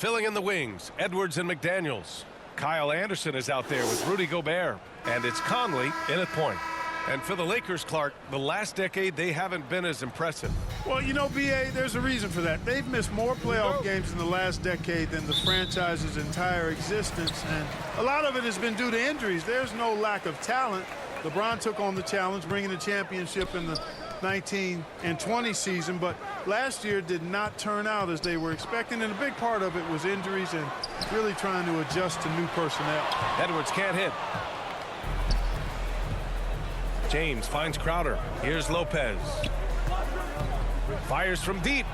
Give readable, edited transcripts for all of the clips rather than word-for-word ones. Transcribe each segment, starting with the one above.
Filling in the wings, Edwards and McDaniels. Kyle Anderson is out there with Rudy Gobert. And it's Conley in at point. And for the Lakers, Clark, the last decade, they haven't been as impressive. Well, you know, B.A., there's a reason for that. They've missed more playoff games in the last decade than the franchise's entire existence. And a lot of it has been due to injuries. There's no lack of talent. LeBron took on the challenge, bringing the championship in the 19 and 20 season. But last year did not turn out as they were expecting. And a big part of it was injuries and really trying to adjust to new personnel. Edwards can't hit. James finds Crowder. Here's Lopez. Fires from deep.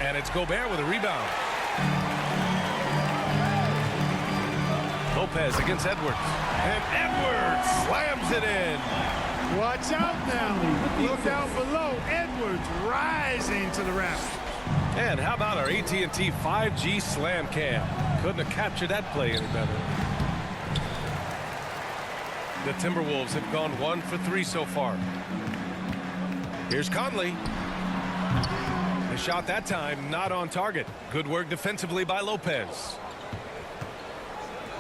And it's Gobert with a rebound. Lopez against Edwards. And Edwards slams it in. Watch out now. Look out below. Edwards rising to the rafters. And how about our AT&T 5G slam cam? Couldn't have captured that play any better. The Timberwolves have gone 1 for 3 so far. Here's Conley. The shot that time not on target. Good work defensively by Lopez.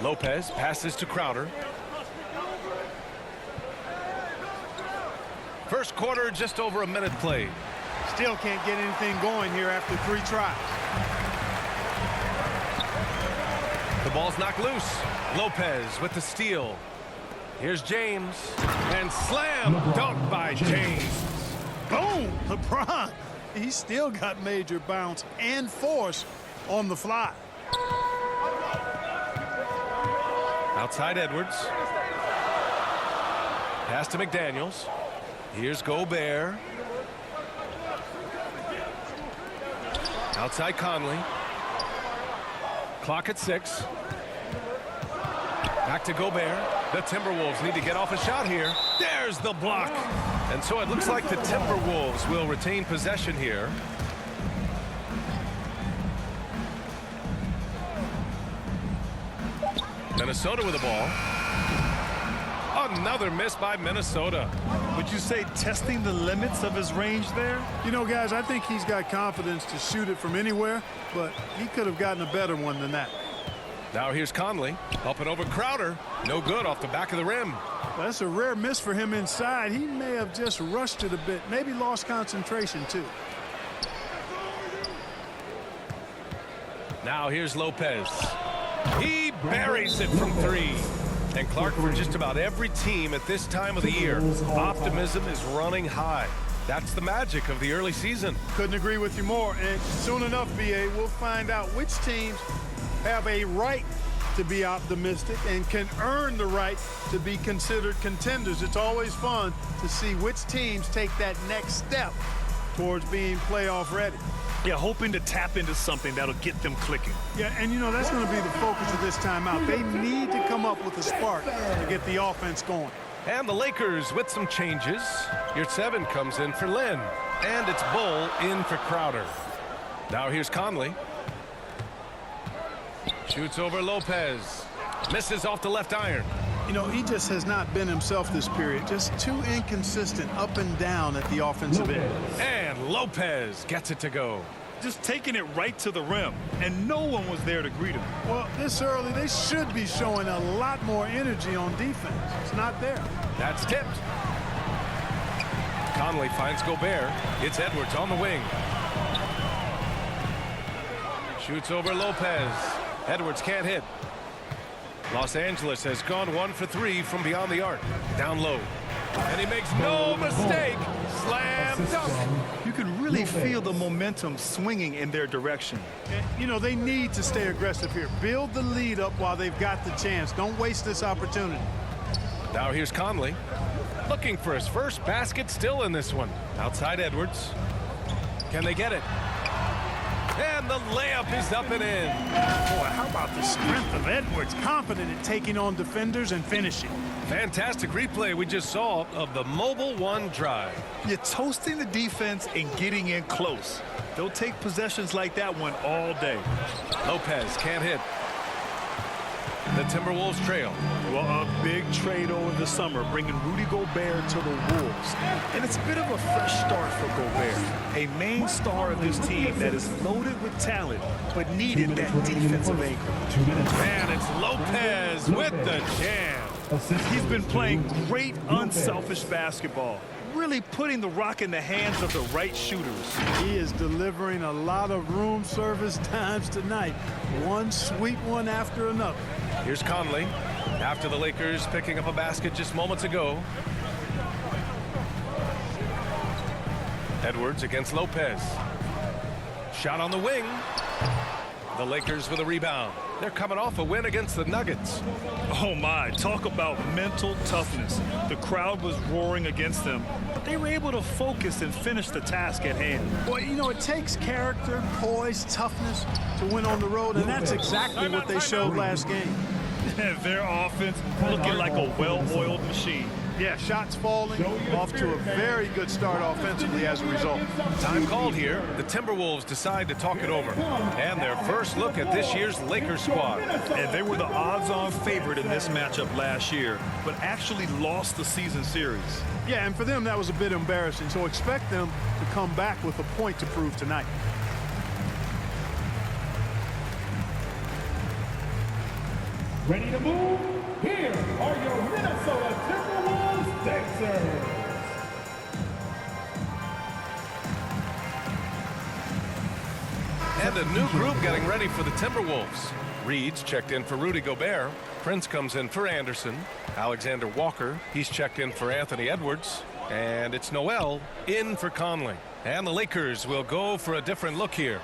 Lopez passes to Crowder. First quarter, just over a minute played. Still can't get anything going here after 3 tries. The ball's knocked loose. Lopez with the steal. Here's James. And slam dunk by James. Boom! LeBron. He's still got major bounce and force on the fly. Outside Edwards. Pass to McDaniels. Here's Gobert. Outside Conley. Clock at 6. Back to Gobert. The Timberwolves need to get off a shot here. There's the block. And so it looks like the Timberwolves will retain possession here. Minnesota with the ball. Another miss by Minnesota. Would you say testing the limits of his range there? You know, guys, I think he's got confidence to shoot it from anywhere, but he could have gotten a better one than that. Now here's Conley. Up and over Crowder. No good off the back of the rim. That's a rare miss for him inside. He may have just rushed it a bit, maybe lost concentration too. Now here's Lopez. He buries it from 3. And Clark, for just about every team at this time of the year, optimism is running high. That's the magic of the early season. Couldn't agree with you more. And soon enough, BA, we'll find out which teams have a right to be optimistic and can earn the right to be considered contenders. It's always fun to see which teams take that next step towards being playoff ready. Yeah, hoping to tap into something that'll get them clicking. Yeah, and you know, that's going to be the focus of this timeout. They need to come up with a spark to get the offense going. And the Lakers with some changes. Your 7 comes in for Lynn. And it's Bull in for Crowder. Now here's Conley. Shoots over Lopez. Misses off the left iron. You know, he just has not been himself this period. Just too inconsistent up and down at the offensive end. And Lopez gets it to go. Just taking it right to the rim, and no one was there to greet him. Well, this early, they should be showing a lot more energy on defense. It's not there. That's tipped. Conley finds Gobert. It's Edwards on the wing. Shoots over Lopez. Edwards can't hit. Los Angeles has gone 1 for 3 from beyond the arc. Down low. And he makes no mistake. Slam dunk. You can really feel the momentum swinging in their direction. And, you know, they need to stay aggressive here. Build the lead up while they've got the chance. Don't waste this opportunity. Now here's Conley. Looking for his first basket still in this one. Outside Edwards. Can they get it? And the layup is up and in. Boy, how about the strength of Edwards? Confident in taking on defenders and finishing. Fantastic replay we just saw of the Mobile One drive. You're toasting the defense and getting in close. They'll take possessions like that one all day. Lopez can't hit. The Timberwolves trail. Well, a big trade over the summer, bringing Rudy Gobert to the Wolves. And it's a bit of a fresh start for Gobert, a main star of this team that is loaded with talent, but needed that defensive anchor. And it's Lopez with the jam. He's been playing great, unselfish basketball, really putting the rock in the hands of the right shooters. He is delivering a lot of room service times tonight. One sweet one after another. Here's Conley after the Lakers picking up a basket just moments ago. Edwards against Lopez. Shot on the wing. The Lakers with a rebound. They're coming off a win against the Nuggets. Oh my, talk about mental toughness. The crowd was roaring against them, but they were able to focus and finish the task at hand. Well, you know, it takes character, poise, toughness to win on the road, and that's exactly what they showed last game. Their offense looking like a well-oiled machine. Yeah, shots falling, off to a very good start offensively as a result. Time called here. The Timberwolves decide to talk it over. And their first look at this year's Lakers squad. And they were the odds-on favorite in this matchup last year, but actually lost the season series. Yeah, and for them, that was a bit embarrassing, so expect them to come back with a point to prove tonight. Ready to move? Here are your Minnesota Timberwolves Sixers. And a new group getting ready for the Timberwolves. Reed's checked in for Rudy Gobert. Prince comes in for Anderson. Alexander Walker, he's checked in for Anthony Edwards. And it's Noel in for Conley. And the Lakers will go for a different look here.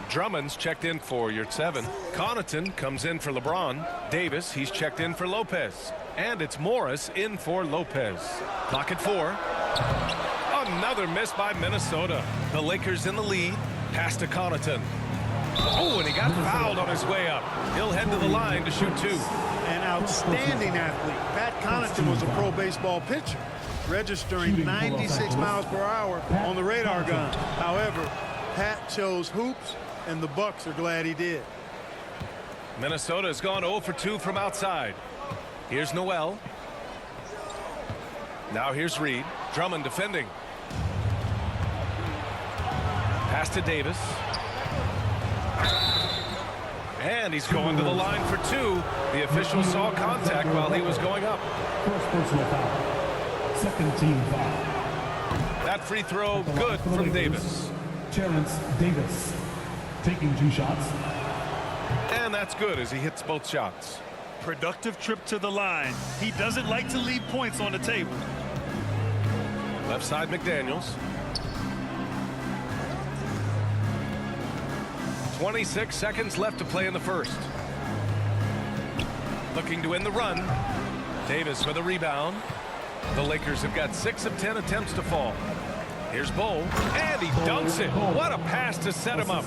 Drummond's checked in for Yurtseven. Connaughton comes in for LeBron. Davis, he's checked in for Lopez. And it's Morris in for Lopez. Clock at 4. Another miss by Minnesota. The Lakers in the lead. Pass to Connaughton. Oh, and he got fouled on his way up. He'll head to the line to shoot 2. An outstanding athlete. Pat Connaughton was a pro baseball pitcher, registering 96 miles per hour on the radar gun. However, Pat chose hoops, and the Bucks are glad he did. Minnesota has gone 0 for 2 from outside. Here's Noel. Now here's Reed. Drummond defending. Pass to Davis. And he's going to the line for 2. The official saw contact while he was going up. First personal foul. Second team foul. That free throw good from Davis. Terrence Davis taking 2 shots. And that's good as he hits both shots. Productive trip to the line. He doesn't like to leave points on the table. Left side McDaniels. 26 seconds left to play in the first. Looking to win the run. Davis with a rebound. The Lakers have got 6 of 10 attempts to fall. Here's Bo, and he dunks it. What a pass to set him up.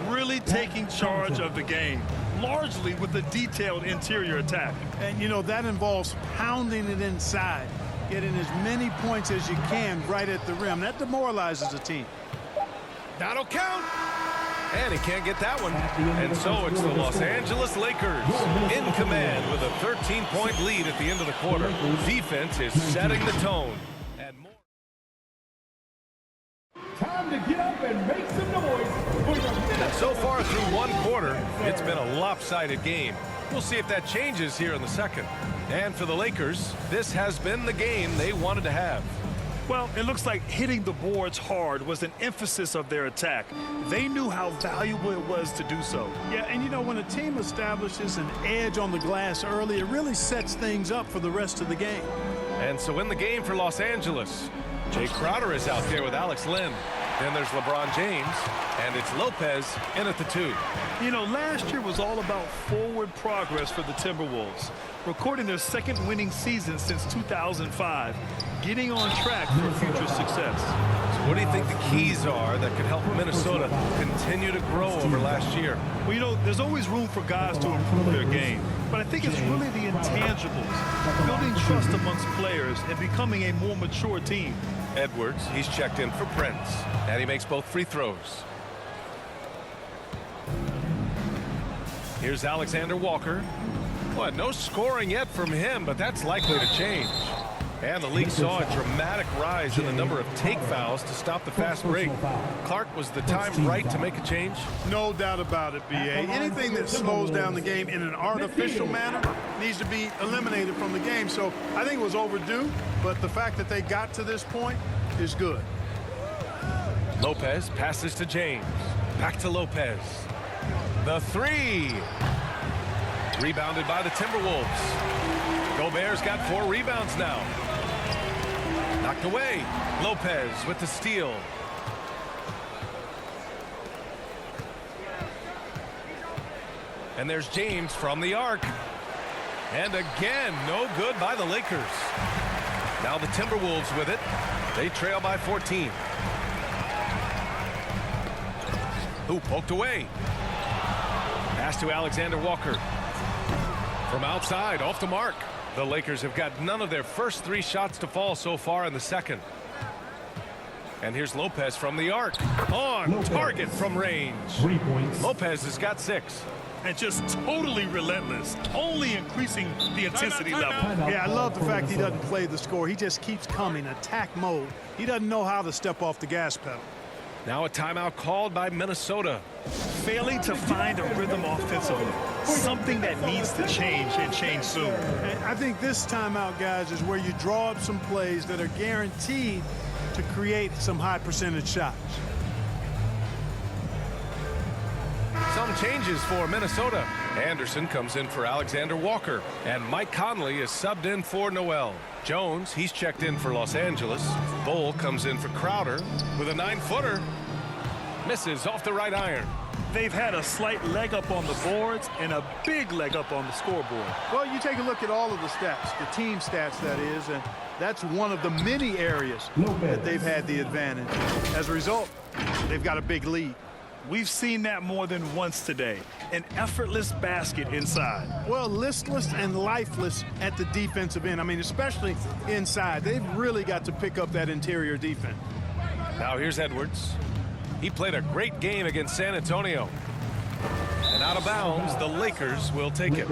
Really taking charge of the game, largely with a detailed interior attack. And, you know, that involves pounding it inside, getting as many points as you can right at the rim. That demoralizes a team. That'll count. And he can't get that one. And so it's the Los Angeles Lakers in command with a 13-point lead at the end of the quarter. Defense is setting the tone. And more. Time to get up and make some noise. And so far through one quarter, it's been a lopsided game. We'll see if that changes here in the second. And for the Lakers, this has been the game they wanted to have. Well, it looks like hitting the boards hard was an emphasis of their attack. They knew how valuable it was to do so. Yeah, and you know, when a team establishes an edge on the glass early, it really sets things up for the rest of the game. And so in the game for Los Angeles, Jay Crowder is out there with Alex Len. Then there's LeBron James, and it's Lopez in at the 2. You know, last year was all about forward progress for the Timberwolves, recording their second winning season since 2005, getting on track for future success. So what do you think the keys are that could help Minnesota continue to grow over last year? Well, you know, there's always room for guys to improve their game, but I think it's really the intangibles, building trust amongst players and becoming a more mature team. Edwards, he's checked in for Prince, and he makes both free throws. Here's Alexander Walker. Well, no scoring yet from him, but that's likely to change. And the league saw a dramatic rise in the number of take fouls to stop the fast break. Clark, was the time right to make a change? No doubt about it, B.A. Anything that slows down the game in an artificial manner needs to be eliminated from the game. So I think it was overdue, but the fact that they got to this point is good. Lopez passes to James. Back to Lopez. The three. Rebounded by the Timberwolves. Gobert's got 4 rebounds now. Knocked away. Lopez with the steal. And there's James from the arc. And again, no good by the Lakers. Now the Timberwolves with it. They trail by 14. Who poked away. Pass to Alexander Walker. From outside, off the mark. The Lakers have got none of their first 3 shots to fall so far in the second. And here's Lopez from the arc. On target from range. 3 points. Lopez has got 6. And just totally relentless, only increasing the intensity level. Yeah, I love the fact he doesn't play the score. He just keeps coming, attack mode. He doesn't know how to step off the gas pedal. Now a timeout called by Minnesota. Failing to find a rhythm offensively, something that needs to change and change soon. And I think this timeout, guys, is where you draw up some plays that are guaranteed to create some high percentage shots. Some changes for Minnesota. Anderson comes in for Alexander Walker. And Mike Conley is subbed in for Noel. Jones, he's checked in for Los Angeles. Bull comes in for Crowder with a 9-footer. Misses off the right iron. They've had a slight leg up on the boards and a big leg up on the scoreboard. Well, you take a look at all of the stats, the team stats, that is, and that's one of the many areas that they've had the advantage. As a result, they've got a big lead. We've seen that more than once today. An effortless basket inside. Well, listless and lifeless at the defensive end. I mean, especially inside. They've really got to pick up that interior defense. Now here's Edwards. He played a great game against San Antonio. And out of bounds, the Lakers will take it.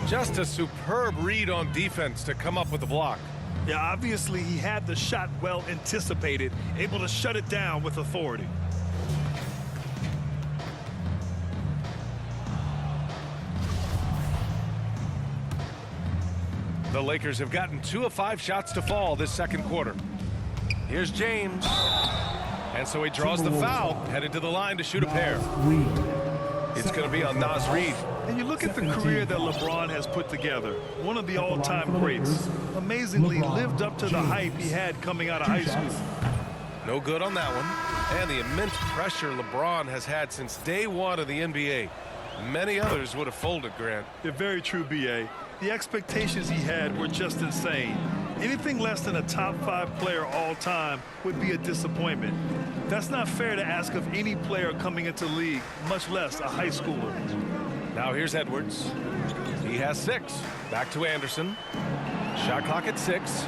Just a superb read on defense to come up with the block. Yeah, obviously he had the shot well anticipated, able to shut it down with authority. The Lakers have gotten 2 of 5 shots to fall this second quarter. Here's James. And so he draws the foul, headed to the line to shoot a pair. It's going to be on Naz Reid. And you look at the career that LeBron has put together, one of the all-time greats. Amazingly lived up to the hype he had coming out of high school. No good on that one. And the immense pressure LeBron has had since day one of the NBA. Many others would have folded, Grant. They're very true, B.A. The expectations he had were just insane. Anything less than a top 5 player all time would be a disappointment. That's not fair to ask of any player coming into the league, much less a high schooler. Now here's Edwards. He has 6. Back to Anderson. Shot clock at 6.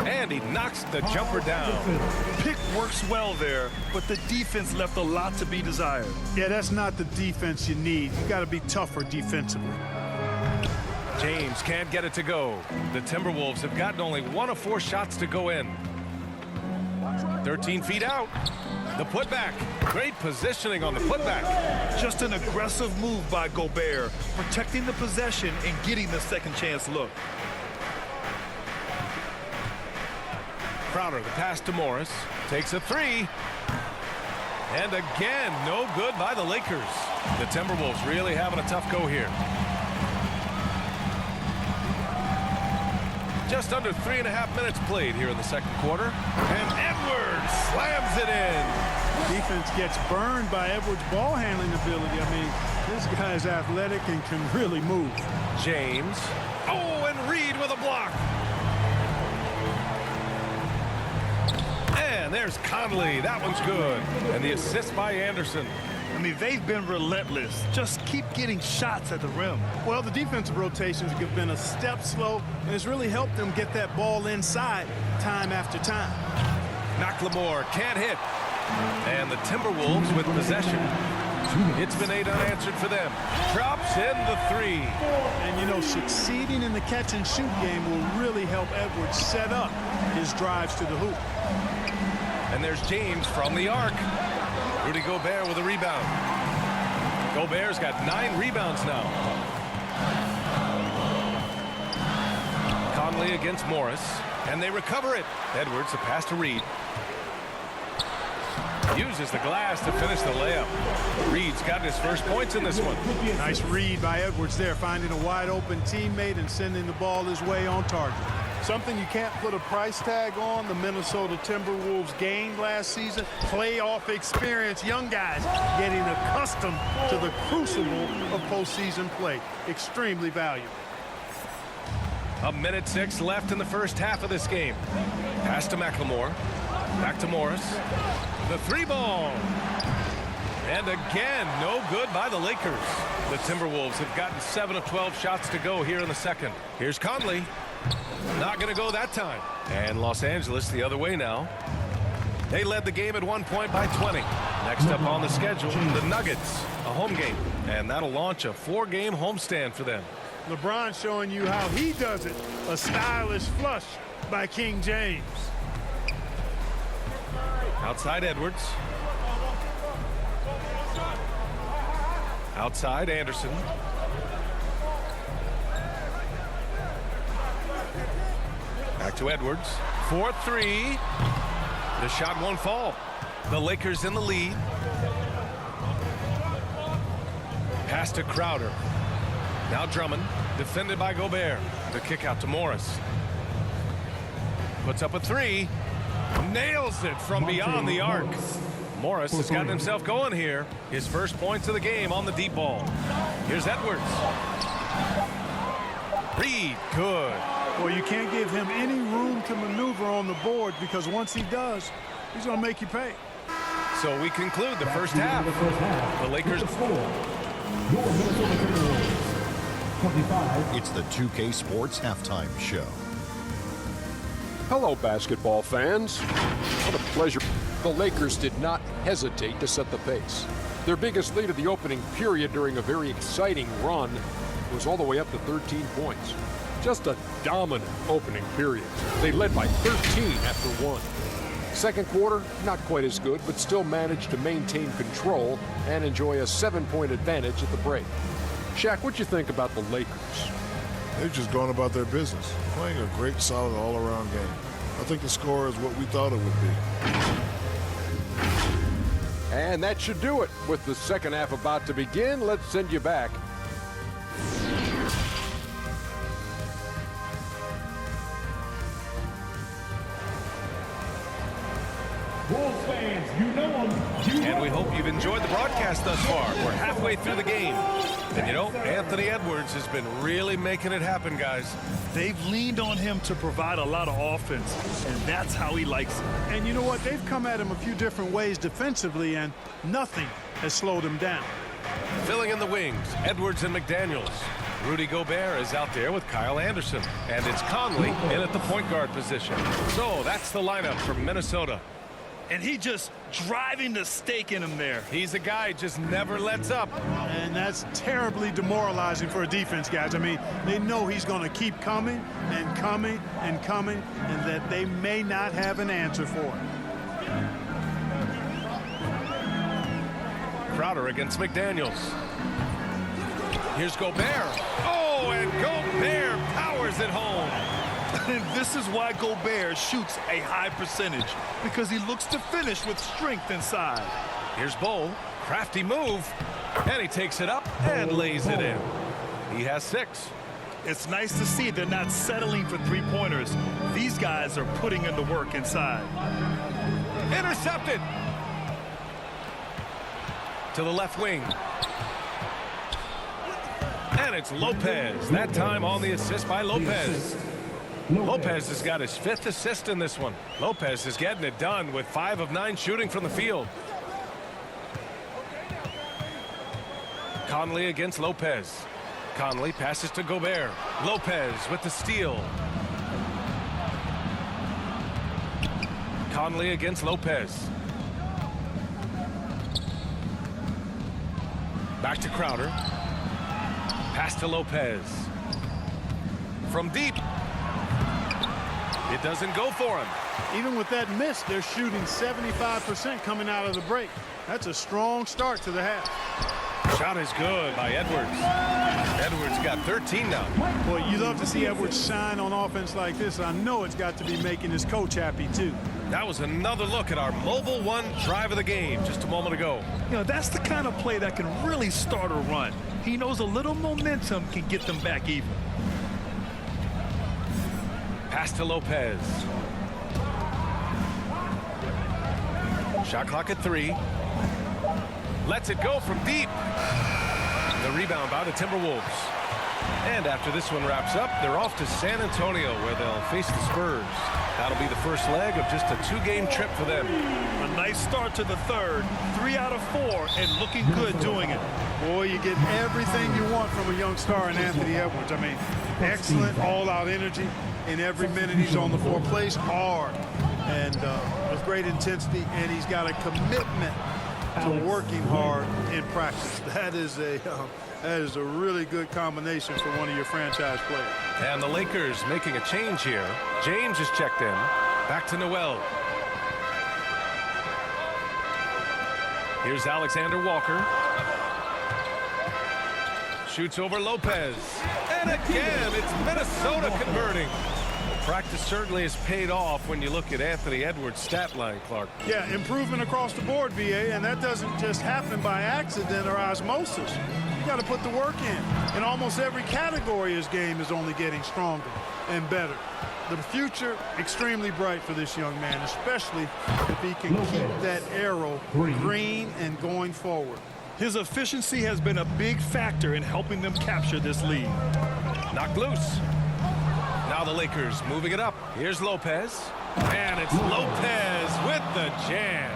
And he knocks the jumper down. Pick works well there, but the defense left a lot to be desired. Yeah, that's not the defense you need. You got to be tougher defensively. James can't get it to go. The Timberwolves have gotten only 1 of 4 shots to go in. 13 feet out. The putback. Great positioning on the putback. Just an aggressive move by Gobert, protecting the possession and getting the second chance look. Crowder, the pass to Morris. Takes a 3. And again, no good by the Lakers. The Timberwolves really having a tough go here. Just under 3.5 minutes played here in the second quarter. And Edwards slams it in. Defense gets burned by Edwards' ball handling ability. I mean, this guy is athletic and can really move. James. Oh, and Reid with a block. And there's Conley. That one's good. And the assist by Anderson. I mean, they've been relentless. Just keep getting shots at the rim. Well, the defensive rotations have been a step slow, and it's really helped them get that ball inside time after time. McLemore can't hit. And the Timberwolves with possession. It's been 8 unanswered for them. Drops in the 3. And, you know, succeeding in the catch-and-shoot game will really help Edwards set up his drives to the hoop. And there's James from the arc. Rudy Gobert with a rebound. Gobert's got 9 rebounds now. Conley against Morris. And they recover it. Edwards, the pass to Reed. Uses the glass to finish the layup. Reed's got his first points in this one. Nice read by Edwards there, finding a wide-open teammate and sending the ball his way on target. Something you can't put a price tag on, the Minnesota Timberwolves gained last season. Playoff experience, young guys getting accustomed to the crucible of postseason play. Extremely valuable. 1:06 left in the first half of this game. Pass to McLemore. Back to Morris. The 3-ball. And again, no good by the Lakers. The Timberwolves have gotten 7 of 12 shots to go here in the second. Here's Conley. Not going to go that time. And Los Angeles the other way now. They led the game at one point by 20. Next up on the schedule, the Nuggets, a home game. And that'll launch a 4-game homestand for them. LeBron showing you how he does it. A stylish flush by King James. Outside Edwards. Outside Anderson. Back to Edwards. 4-3. The shot won't fall. The Lakers in the lead. Pass to Crowder. Now Drummond. Defended by Gobert. The kick out to Morris. Puts up a 3. Nails it from beyond the arc. Morris has gotten himself going here. His first points of the game on the deep ball. Here's Edwards. Reed, good. Well, you can't give him any room to maneuver on the board because once he does, he's going to make you pay. So we conclude the first half. The Lakers. It's the 2K Sports Halftime Show. Hello, basketball fans. What a pleasure. The Lakers did not hesitate to set the pace. Their biggest lead of the opening period during a very exciting run was all the way up to 13 points. Just a dominant opening period. They led by 13 after 1. Second quarter, not quite as good, but still managed to maintain control and enjoy a 7-point advantage at the break. Shaq, what'd you think about the Lakers? They've just gone about their business, playing a great, solid, all-around game. I think the score is what we thought it would be. And that should do it. With the second half about to begin, let's send you back. Wolves fans, you know them. And we hope you've enjoyed the broadcast thus far. We're halfway through the game. And you know, Anthony Edwards has been really making it happen, guys. They've leaned on him to provide a lot of offense, and that's how he likes it. And you know what? They've come at him a few different ways defensively, and nothing has slowed him down. Filling in the wings, Edwards and McDaniels. Rudy Gobert is out there with Kyle Anderson. And it's Conley in at the point guard position. So that's the lineup from Minnesota. And he just driving the stake in him there. He's a guy just never lets up. And that's terribly demoralizing for a defense, guys. I mean, they know he's going to keep coming and coming and coming, and that they may not have an answer for it. Crowder against McDaniels. Here's Gobert. Oh, and Gobert powers it home. And this is why Gobert shoots a high percentage, because he looks to finish with strength inside. Here's Bo. Crafty move. And he takes it up and lays it in. He has 6. It's nice to see they're not settling for three-pointers. These guys are putting in the work inside. Intercepted. To the left wing. And it's Lopez. That time on the assist by Lopez. Lopez has got his 5th assist in this one. Lopez is getting it done with 5 of 9 shooting from the field. Conley against Lopez. Conley passes to Gobert. Lopez with the steal. Conley against Lopez. Back to Crowder. Pass to Lopez. From deep. It doesn't go for him. Even with that miss, they're shooting 75% coming out of the break. That's a strong start to the half. Shot is good by Edwards. Edwards got 13 now. Boy, you love to see Edwards shine on offense like this. I know it's got to be making his coach happy, too. That was another look at our Mobile One drive of the game just a moment ago. You know, that's the kind of play that can really start a run. He knows a little momentum can get them back even. Pass to Lopez. Shot clock at 3. Lets it go from deep. The rebound by the Timberwolves. And after this one wraps up, they're off to San Antonio where they'll face the Spurs. That'll be the first leg of just a 2-game trip for them. A nice start to the third. 3 out of 4 and looking good doing it. Boy, you get everything you want from a young star in Anthony Edwards. I mean, excellent all-out energy in every minute he's on the floor. Plays hard and with great intensity, and he's got a commitment to working hard in practice. That is a really good combination for one of your franchise players. And the Lakers making a change here. James is checked in. Back to Noel. Here's Alexander Walker. Shoots over Lopez. And again, it's Minnesota converting. Practice certainly has paid off when you look at Anthony Edwards' stat line, Clark. Yeah, improvement across the board, VA, and that doesn't just happen by accident or osmosis. You got to put the work in. In almost every category, his game is only getting stronger and better. The future, extremely bright for this young man, especially if he can keep that arrow green and going forward. His efficiency has been a big factor in helping them capture this lead. Knocked loose. Now the Lakers moving it up. Here's Lopez. And it's Lopez with the jam.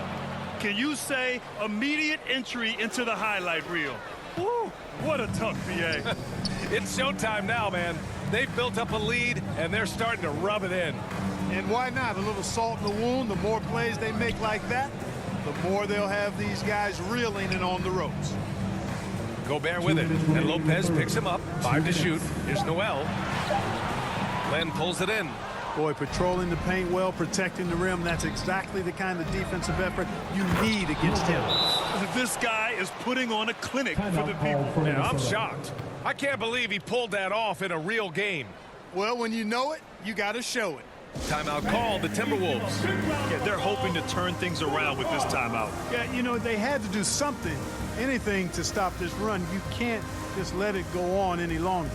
Can you say immediate entry into the highlight reel? Woo, what a tuck, BA. It's showtime now, man. They've built up a lead, and they're starting to rub it in. And why not? A little salt in the wound. The more plays they make like that, the more they'll have these guys reeling and on the ropes. Gobert with it, and Lopez picks him up. 5 to shoot. Here's Noel. Len pulls it in. Boy, patrolling the paint well, protecting the rim. That's exactly the kind of defensive effort you need against him. This guy is putting on a clinic for the people. Yeah, I'm shocked. I can't believe he pulled that off in a real game. Well, when you know it, you got to show it. Timeout called, the Timberwolves. Yeah, they're hoping to turn things around with this timeout. Yeah, you know, they had to do something, anything to stop this run. You can't just let it go on any longer.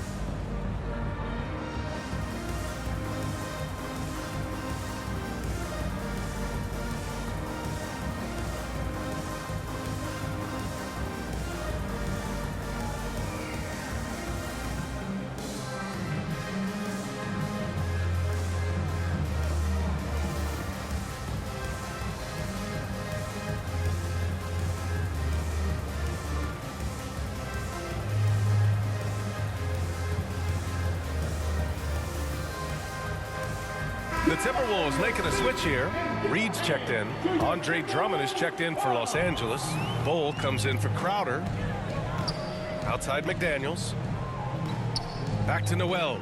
The Timberwolves making a switch here. Reed's checked in. Andre Drummond is checked in for Los Angeles. Bull comes in for Crowder. Outside McDaniels. Back to Noel.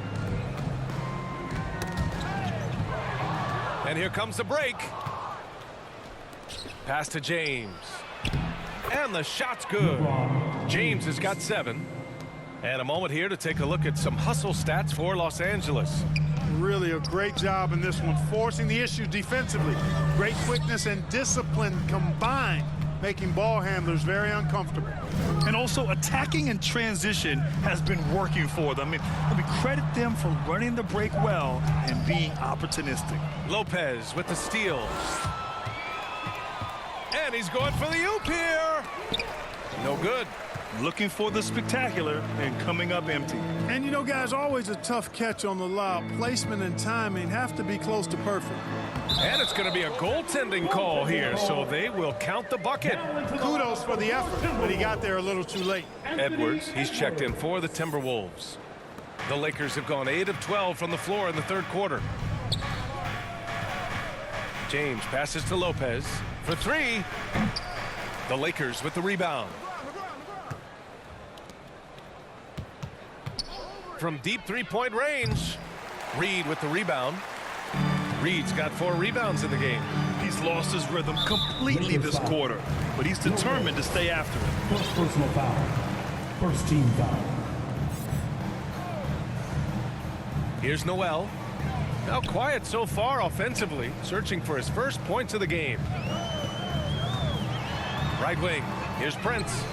And here comes the break. Pass to James. And the shot's good. James has got 7. And a moment here to take a look at some hustle stats for Los Angeles. Really a great job in this one, forcing the issue defensively. Great quickness and discipline combined, making ball handlers very uncomfortable. And also attacking in transition has been working for them. Let me credit them for running the break well and being opportunistic. Lopez with the steal. And he's going for the oop here. No good. Looking for the spectacular and coming up empty. And you know, guys, always a tough catch on the lob. Placement and timing have to be close to perfect. And it's going to be a goaltending call here, so they will count the bucket. Kudos for the effort, but he got there a little too late. Edwards, he's checked in for the Timberwolves. The Lakers have gone 8 of 12 from the floor in the third quarter. James passes to Lopez for 3. The Lakers with the rebound. from deep three-point range. Reed with the rebound. Reed's got 4 rebounds in the game. He's lost his rhythm completely this quarter, but he's determined to stay after it. First personal foul. First team foul. Here's Noel. Now quiet so far offensively, searching for his first points of the game. Right wing. Here's Prince.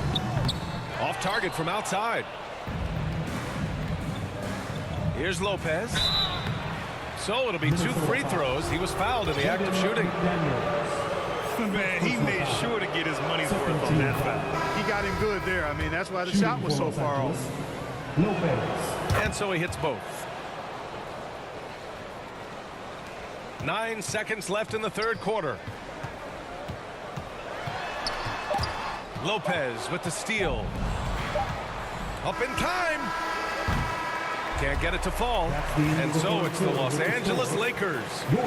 Off target from outside. Here's Lopez. So it'll be 2 free throws. He was fouled in the act of shooting. Man, he made sure to get his money's worth on that foul. He got him good there. I mean, that's why the shot was so far off. Lopez. And so he hits both. 9 seconds left in the third quarter. Lopez with the steal. Up in time. Can't get it to fall. And so it's the Los Angeles Lakers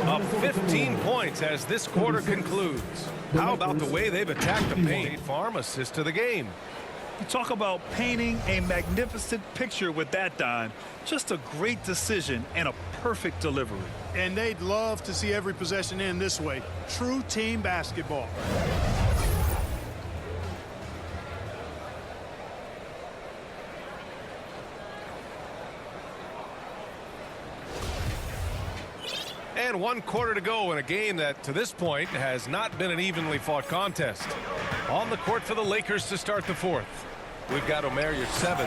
up 15 points as this quarter concludes. How about the way they've attacked the paint? Farm assist to the game. You talk about painting a magnificent picture with that dime. Just a great decision and a perfect delivery. And they'd love to see every possession end this way. True team basketball. And 1 quarter to go in a game that, to this point, has not been an evenly fought contest. On the court for the Lakers to start the fourth. We've got Omer, your 7.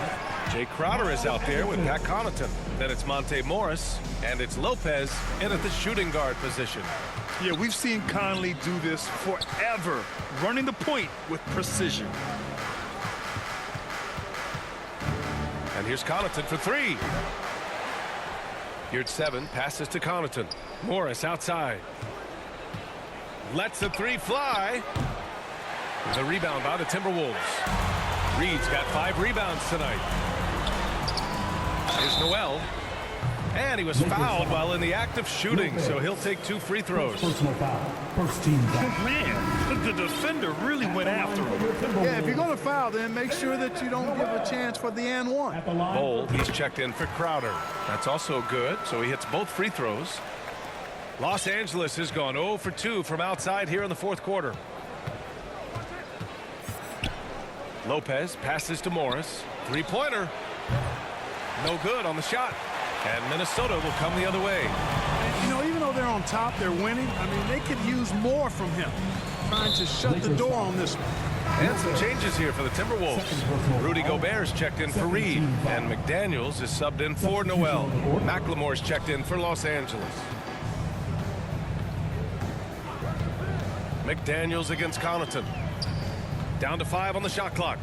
Jay Crowder is out there with Pat Connaughton. Then it's Monte Morris, and it's Lopez in at the shooting guard position. Yeah, we've seen Conley do this forever, running the point with precision. And here's Connaughton for 3. Here's 7, passes to Connaughton. Morris outside. Lets the 3 fly. The rebound by the Timberwolves. Reed's got 5 rebounds tonight. Here's Noel. And he was fouled while in the act of shooting, so he'll take 2 free throws. Personal foul. First team foul. Man, the defender really went after him. Yeah, if you're going to foul, then make sure that you don't give a chance for the and one. At the line. Bowl, he's checked in for Crowder. That's also good, so he hits both free throws. Los Angeles has gone 0 for 2 from outside here in the fourth quarter. Lopez passes to Morris. 3-pointer. No good on the shot. And Minnesota will come the other way. You know, even though they're on top, they're winning. I mean, they could use more from him. Trying to shut the door on this one. And some changes here for the Timberwolves. Rudy Gobert's checked in for Reed. And McDaniels is subbed in for Noel. McLemore's checked in for Los Angeles. McDaniels against Connaughton. Down to 5 on the shot clock.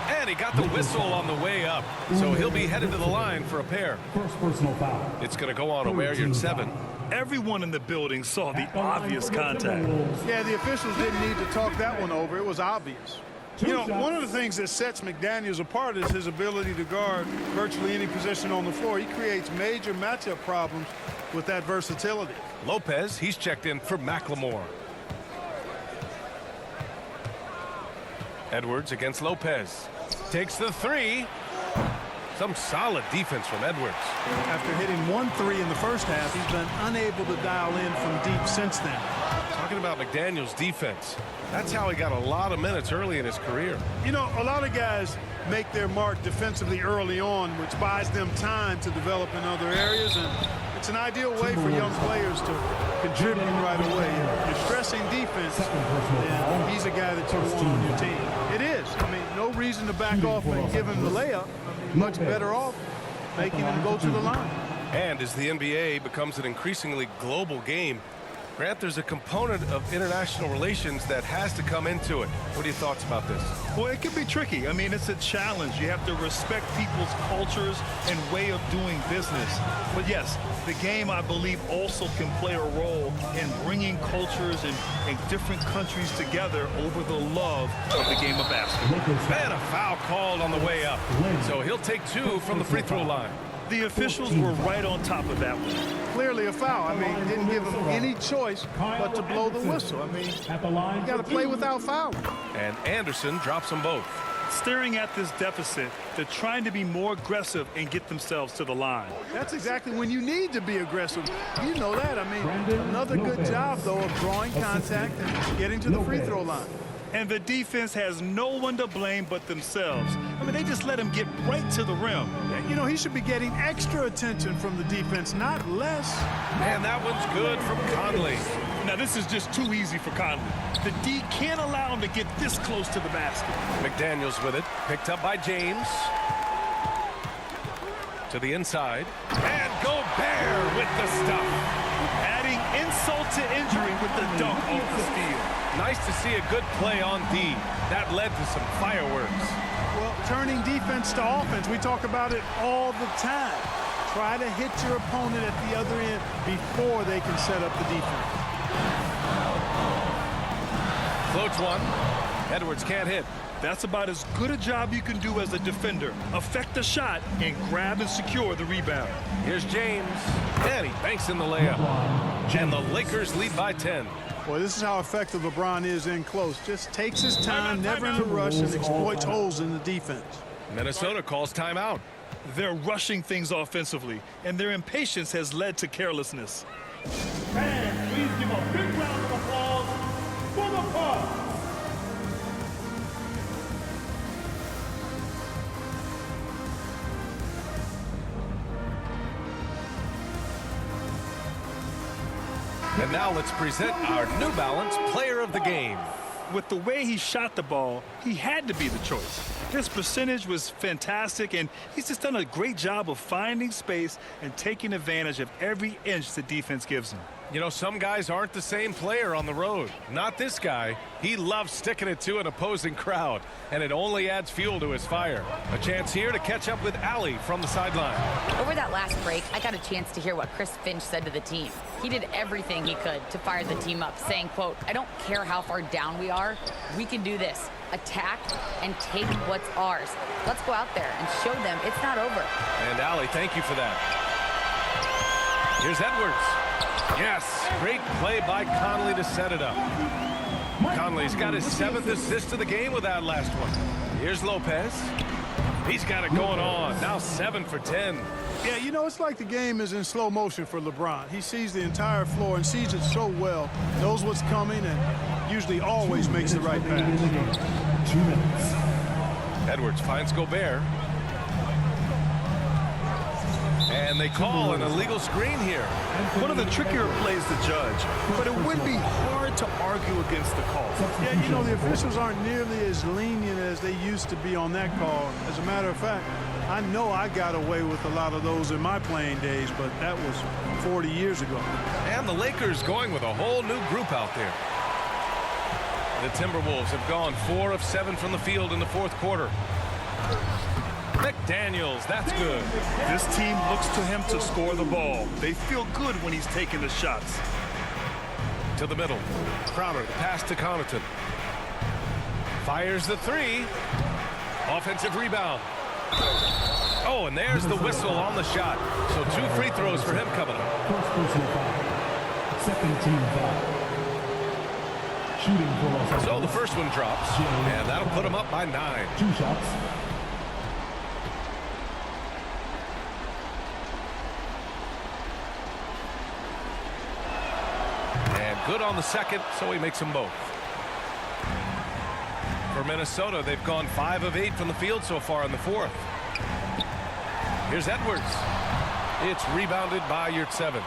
And he got the whistle on the way up. So he'll be headed to the line for a pair. First personal foul. It's going to go on Omer, your 7. Everyone in the building saw the obvious contact. Yeah, the officials didn't need to talk that one over. It was obvious. You know, one of the things that sets McDaniels apart is his ability to guard virtually any position on the floor. He creates major matchup problems with that versatility. Lopez, he's checked in for McLemore. Edwards against Lopez. Takes the 3. Some solid defense from Edwards. After hitting 1 3 in the first half, he's been unable to dial in from deep since then. Talking about McDaniels' defense, that's how he got a lot of minutes early in his career. You know, a lot of guys make their mark defensively early on, which buys them time to develop in other areas, and it's an ideal way for young players to contribute right away. If you're stressing defense, then he's a guy that you want on your team. It is. I mean, no reason to back off and give him the layup. Much better off making him go to the line. And as the NBA becomes an increasingly global game, Grant, there's a component of international relations that has to come into it. What are your thoughts about this? Well, it can be tricky. I mean, it's a challenge. You have to respect people's cultures and way of doing business. But yes, the game, I believe, also can play a role in bringing cultures and different countries together over the love of the game of basketball. And a foul called on the way up. So he'll take 2 from the free throw line. The officials were right on top of that one. Clearly a foul. I mean, didn't give him any choice but to blow the whistle. I mean, you got to play without fouling. And Anderson drops them both. Staring at this deficit, they're trying to be more aggressive and get themselves to the line. That's exactly when you need to be aggressive. You know that. I mean, another good job, though, of drawing contact and getting to the free throw line. And the defense has no one to blame but themselves. I mean, they just let him get right to the rim. You know, he should be getting extra attention from the defense, not less. And that one's good from Conley. Now, this is just too easy for Conley. The D can't allow him to get this close to the basket. McDaniels with it. Picked up by James. To the inside. And Gobert with the stuff. Adding insult to injury with the dunk off the steal. Nice to see a good play on D. That led to some fireworks. Well, turning defense to offense, we talk about it all the time. Try to hit your opponent at the other end before they can set up the defense. Floats one. Edwards can't hit. That's about as good a job you can do as a defender. Affect the shot and grab and secure the rebound. Here's James. And he banks in the layup. And the Lakers lead by 10. Boy, this is how effective LeBron is in close. Just takes his time, never in a rush, and exploits holes in the defense. Minnesota calls timeout. They're rushing things offensively, and their impatience has led to carelessness. Fans, please give a big round of applause for the Bucks. And now let's present our New Balance Player of the Game. With the way he shot the ball, he had to be the choice. His percentage was fantastic, and he's just done a great job of finding space and taking advantage of every inch the defense gives him. You know, some guys aren't the same player on the road. Not this guy. He loves sticking it to an opposing crowd, and it only adds fuel to his fire. A chance here to catch up with Allie from the sideline. Over that last break, I got a chance to hear what Chris Finch said to the team. He did everything he could to fire the team up, saying, quote, "I don't care how far down we are. We can do this. Attack and take what's ours. Let's go out there and show them it's not over." And Allie, thank you for that. Here's Edwards. Yes, great play by Conley to set it up. Conley's got his 7th assist of the game with that last one. Here's Lopez. He's got it going on. Now 7 for 10. Yeah, you know, it's like the game is in slow motion for LeBron. He sees the entire floor and sees it so well, knows what's coming, and usually always makes the right pass. 2 minutes. Edwards finds Gobert. And they call an illegal screen here. One of the trickier plays to judge, but it would be hard to argue against the call. Yeah, you know, the officials aren't nearly as lenient as they used to be on that call. As a matter of fact, I know I got away with a lot of those in my playing days, but that was 40 years ago. And the Lakers going with a whole new group out there. The Timberwolves have gone 4 of 7 from the field in the 4th quarter. McDaniels, that's good. This team looks to him to score the ball. They feel good when he's taking the shots. To the middle. Crowder, the pass to Connaughton. Fires the 3. Offensive rebound. Oh, and there's the whistle on the shot. So 2 free throws for him coming up. First personal foul. Second team foul. Shooting for Los Angeles. So the first one drops, and that'll put him up by 9. 2 shots. Good on the second, so he makes them both. For Minnesota, they've gone 5 of 8 from the field so far in the 4th. Here's Edwards. It's rebounded by Yurtseven.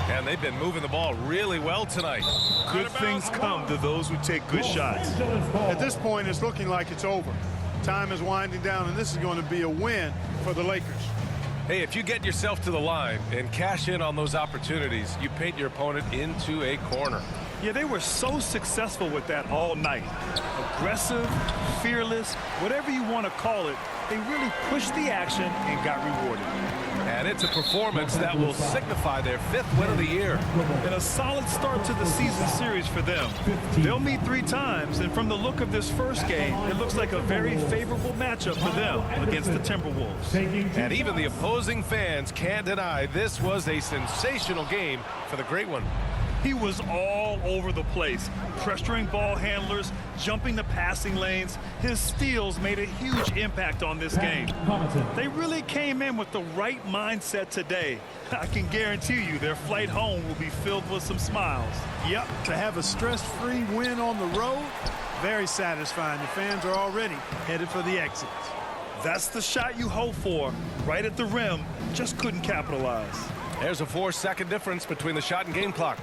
And they've been moving the ball really well tonight. Good things come to those who take good shots. At this point, it's looking like it's over. Time is winding down, and this is going to be a win for the Lakers. Hey, if you get yourself to the line and cash in on those opportunities, you paint your opponent into a corner. Yeah, they were so successful with that all night. Aggressive, fearless, whatever you want to call it, they really pushed the action and got rewarded. And it's a performance that will signify their 5th win of the year. And a solid start to the season series for them. They'll meet 3 times, and from the look of this first game, it looks like a very favorable matchup for them against the Timberwolves. And even the opposing fans can't deny this was a sensational game for the Great One. He was all over the place, pressuring ball handlers, jumping the passing lanes. His steals made a huge impact on this game. They really came in with the right mindset today. I can guarantee you their flight home will be filled with some smiles. Yep, to have a stress-free win on the road, very satisfying. The fans are already headed for the exits. That's the shot you hope for, right at the rim, just couldn't capitalize. There's a 4-second difference between the shot and game clock.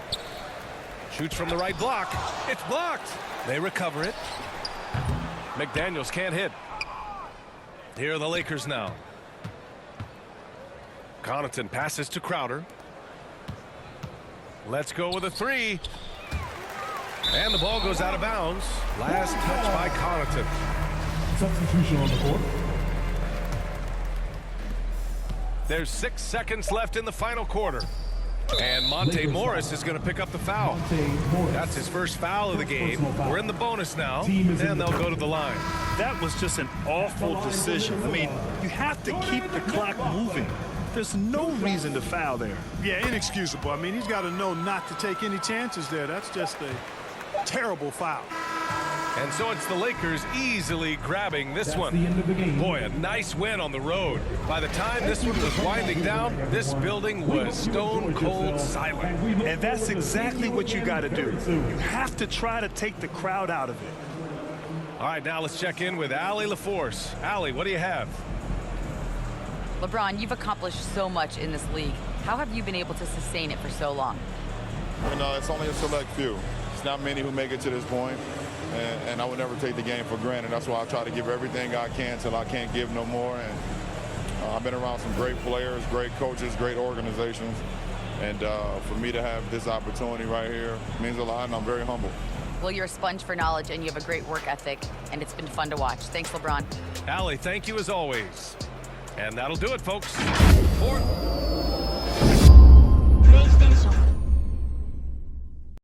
Shoots from the right block. It's blocked. They recover it. McDaniels can't hit. Here are the Lakers now. Connaughton passes to Crowder. Let's go with a three. And the ball goes out of bounds. Last touch by Connaughton. Substitution on the court. There's 6 seconds left in the final quarter. And Monte Morris is going to pick up the foul. That's his first foul of the game. We're in the bonus now, and they'll go to the line. That was just an awful decision. I mean, you have to keep the clock moving. There's no reason to foul there. Yeah, inexcusable. I mean, he's got to know not to take any chances there. That's just a terrible foul. And so it's the Lakers easily grabbing this one. The end of the game. Boy, a nice win on the road. By the time this one was winding down, this building was stone cold silent. And that's exactly what you got to do. You have to try to take the crowd out of it. All right, now let's check in with Allie LaForce. Allie, what do you have? LeBron, you've accomplished so much in this league. How have you been able to sustain it for so long? You know, it's only a select few. It's not many who make it to this point. And I would never take the game for granted. That's why I try to give everything I can till I can't give no more. And I've been around some great players, great coaches, great organizations. And for me to have this opportunity right here means a lot, and I'm very humble. Well, you're a sponge for knowledge, and you have a great work ethic, and it's been fun to watch. Thanks, LeBron. Allie, thank you as always. And that'll do it, folks.